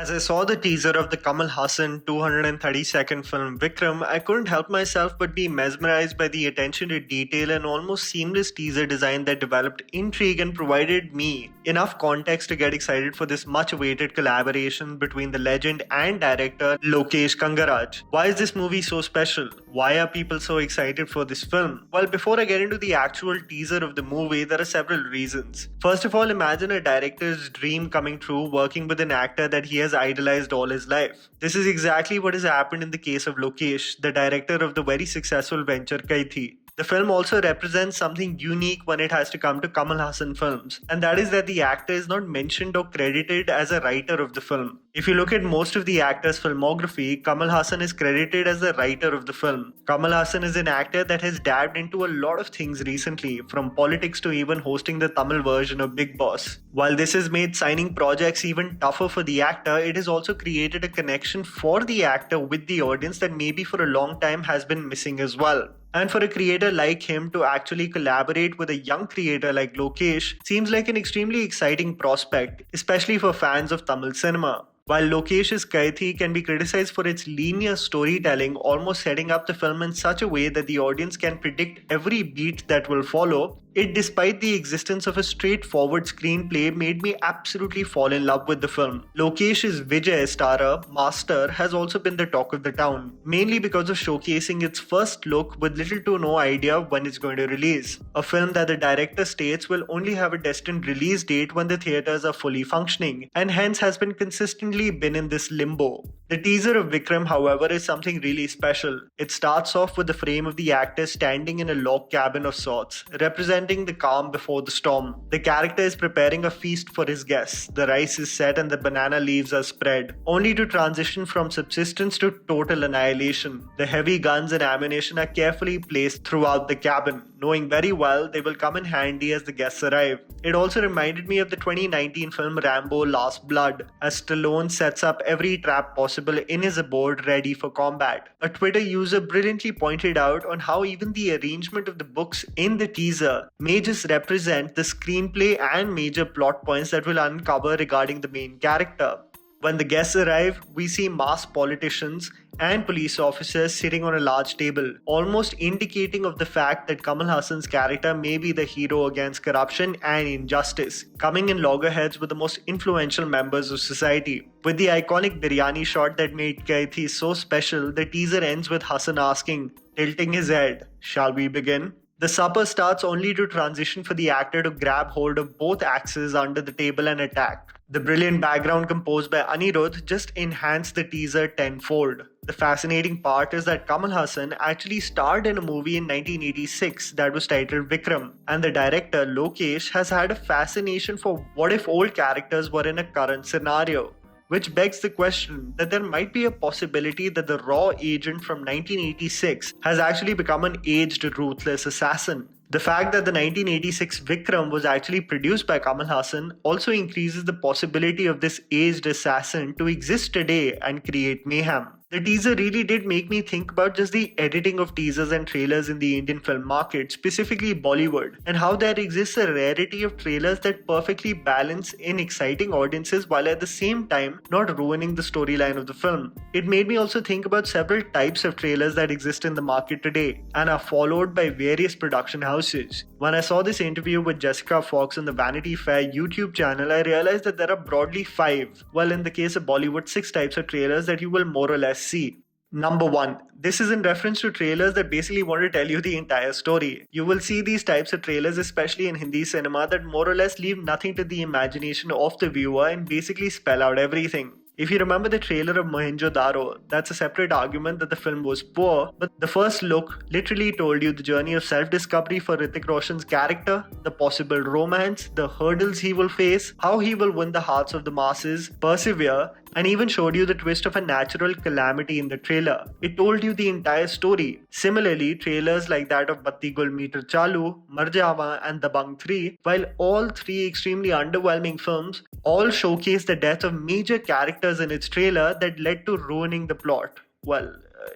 As I saw the teaser of the Kamal Haasan 232nd film Vikram, I couldn't help myself but be mesmerized by the attention to detail and almost seamless teaser design that developed intrigue and provided me enough context to get excited for this much awaited collaboration between the legend and director Lokesh Kanagaraj. Why is this movie so special? Why are people so excited for this film? Well, before I get into the actual teaser of the movie, there are several reasons. First of all, imagine a director's dream coming true working with an actor that he has idolized all his life. This is exactly what has happened in the case of Lokesh, the director of the very successful venture Kaithi. The film also represents something unique when it has to come to Kamal Haasan films, and that is that the actor is not mentioned or credited as a writer of the film. If you look at most of the actor's filmography, Kamal Haasan is credited as the writer of the film. Kamal Haasan is an actor that has dabbed into a lot of things recently, from politics to even hosting the Tamil version of Big Boss. While this has made signing projects even tougher for the actor, it has also created a connection for the actor with the audience that maybe for a long time has been missing as well. And for a creator like him to actually collaborate with a young creator like Lokesh seems like an extremely exciting prospect, especially for fans of Tamil cinema. While Lokesh's Kaithi can be criticized for its linear storytelling, almost setting up the film in such a way that the audience can predict every beat that will follow, it, despite the existence of a straightforward screenplay, made me absolutely fall in love with the film. Lokesh's Vijay starrer, Master, has also been the talk of the town, mainly because of showcasing its first look with little to no idea when it's going to release. A film that the director states will only have a destined release date when the theatres are fully functioning, and hence has been consistently been in this limbo. The teaser of Vikram, however, is something really special. It starts off with the frame of the actor standing in a log cabin of sorts, representing the calm before the storm. The character is preparing a feast for his guests. The rice is set and the banana leaves are spread, only to transition from subsistence to total annihilation. The heavy guns and ammunition are carefully placed throughout the cabin, knowing very well they will come in handy as the guests arrive. It also reminded me of the 2019 film Rambo Last Blood, as Stallone sets up every trap possible in his abode ready for combat. A Twitter user brilliantly pointed out on how even the arrangement of the books in the teaser may just represent the screenplay and major plot points that will uncover regarding the main character. When the guests arrive, we see masked politicians and police officers sitting on a large table, almost indicating of the fact that Kamal Haasan's character may be the hero against corruption and injustice, coming in loggerheads with the most influential members of society. With the iconic biryani shot that made Kaithi so special, the teaser ends with Haasan asking, tilting his head, "Shall we begin?" The supper starts only to transition for the actor to grab hold of both axes under the table and attack. The brilliant background composed by Anirudh just enhanced the teaser tenfold. The fascinating part is that Kamal Haasan actually starred in a movie in 1986 that was titled Vikram, and the director Lokesh has had a fascination for what if old characters were in a current scenario. Which begs the question that there might be a possibility that the raw agent from 1986 has actually become an aged, ruthless assassin. The fact that the 1986 Vikram was actually produced by Kamal Haasan also increases the possibility of this aged assassin to exist today and create mayhem. The teaser really did make me think about just the editing of teasers and trailers in the Indian film market, specifically Bollywood, and how there exists a rarity of trailers that perfectly balance in exciting audiences while at the same time not ruining the storyline of the film. It made me also think about several types of trailers that exist in the market today and are followed by various production houses. When I saw this interview with Jessica Fox on the Vanity Fair YouTube channel, I realized that there are broadly 5, well, in the case of Bollywood, 6 types of trailers that you will more or less see. Number 1. This is in reference to trailers that basically want to tell you the entire story. You will see these types of trailers, especially in Hindi cinema, that more or less leave nothing to the imagination of the viewer and basically spell out everything. If you remember the trailer of Mohenjo-daro, that's a separate argument that the film was poor, but the first look literally told you the journey of self-discovery for Hrithik Roshan's character, the possible romance, the hurdles he will face, how he will win the hearts of the masses, persevere, and even showed you the twist of a natural calamity in the trailer. It told you the entire story. Similarly, trailers like that of Batti Gul Meter Chalu, Marjawa, and Dabang 3, while all 3 extremely underwhelming films, all showcase the death of major characters in its trailer that led to ruining the plot. Well,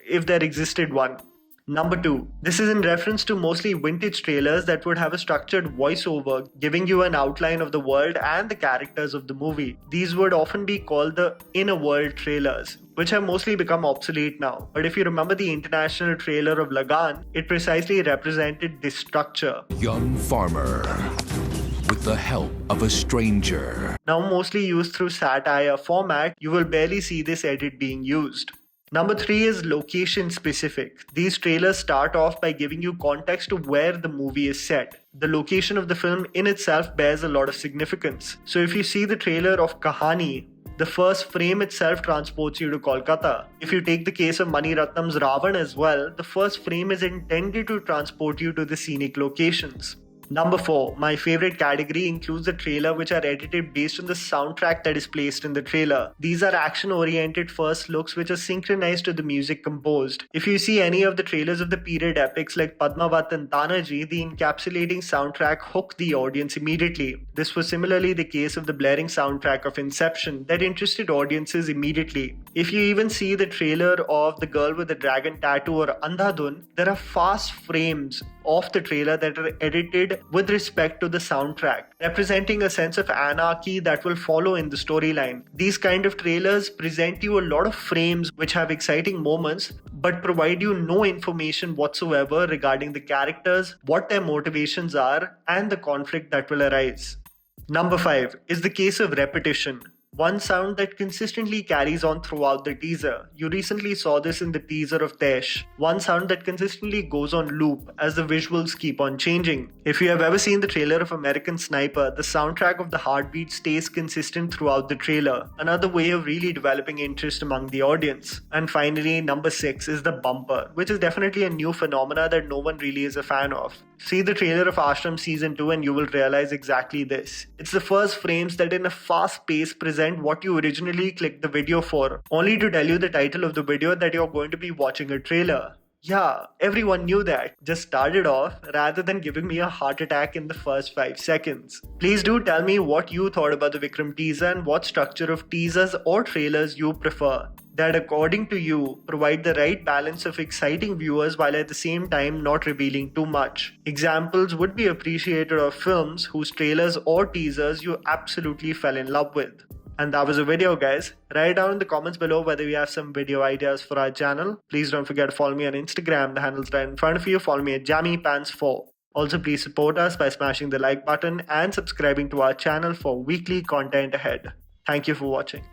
if there existed one. Number 2. This is in reference to mostly vintage trailers that would have a structured voiceover giving you an outline of the world and the characters of the movie. These would often be called the inner world trailers, which have mostly become obsolete now. But if you remember the international trailer of Lagan, it precisely represented this structure. Young farmer with the help of a stranger. Now mostly used through satire format, you will barely see this edit being used. Number 3 is location specific. These trailers start off by giving you context to where the movie is set. The location of the film in itself bears a lot of significance. So if you see the trailer of Kahani, the first frame itself transports you to Kolkata. If you take the case of Mani Ratnam's Ravan as well, the first frame is intended to transport you to the scenic locations. Number 4, my favorite category includes the trailer which are edited based on the soundtrack that is placed in the trailer. These are action-oriented first looks which are synchronized to the music composed. If you see any of the trailers of the period epics like Padmavat and Tanaji, the encapsulating soundtrack hooked the audience immediately. This was similarly the case of the blaring soundtrack of Inception that interested audiences immediately. If you even see the trailer of The Girl with the Dragon Tattoo or Andhadhun, there are fast frames of the trailer that are edited with respect to the soundtrack, representing a sense of anarchy that will follow in the storyline. These kind of trailers present you a lot of frames which have exciting moments but provide you no information whatsoever regarding the characters, what their motivations are, and the conflict that will arise. Number 5 is the case of repetition. One sound that consistently carries on throughout the teaser. You recently saw this in the teaser of Tesh. One sound that consistently goes on loop as the visuals keep on changing. If you have ever seen the trailer of American Sniper, the soundtrack of the heartbeat stays consistent throughout the trailer. Another way of really developing interest among the audience. And finally, number 6 is the bumper, which is definitely a new phenomena that no one really is a fan of. See the trailer of Ashram Season 2 and you will realize exactly this. It's the first frames that in a fast pace present what you originally clicked the video for, only to tell you the title of the video that you're going to be watching a trailer. Yeah, everyone knew that. Just started off rather than giving me a heart attack in the first 5 seconds. Please do tell me what you thought about the Vikram teaser and what structure of teasers or trailers you prefer that according to you provide the right balance of exciting viewers while at the same time not revealing too much. Examples would be appreciated of films whose trailers or teasers you absolutely fell in love with. And that was the video, guys. Write down in the comments below whether we have some video ideas for our channel. Please don't forget to follow me on Instagram. The handle's right in front of you. Follow me at JammyPants4. Also, please support us by smashing the like button and subscribing to our channel for weekly content ahead. Thank you for watching.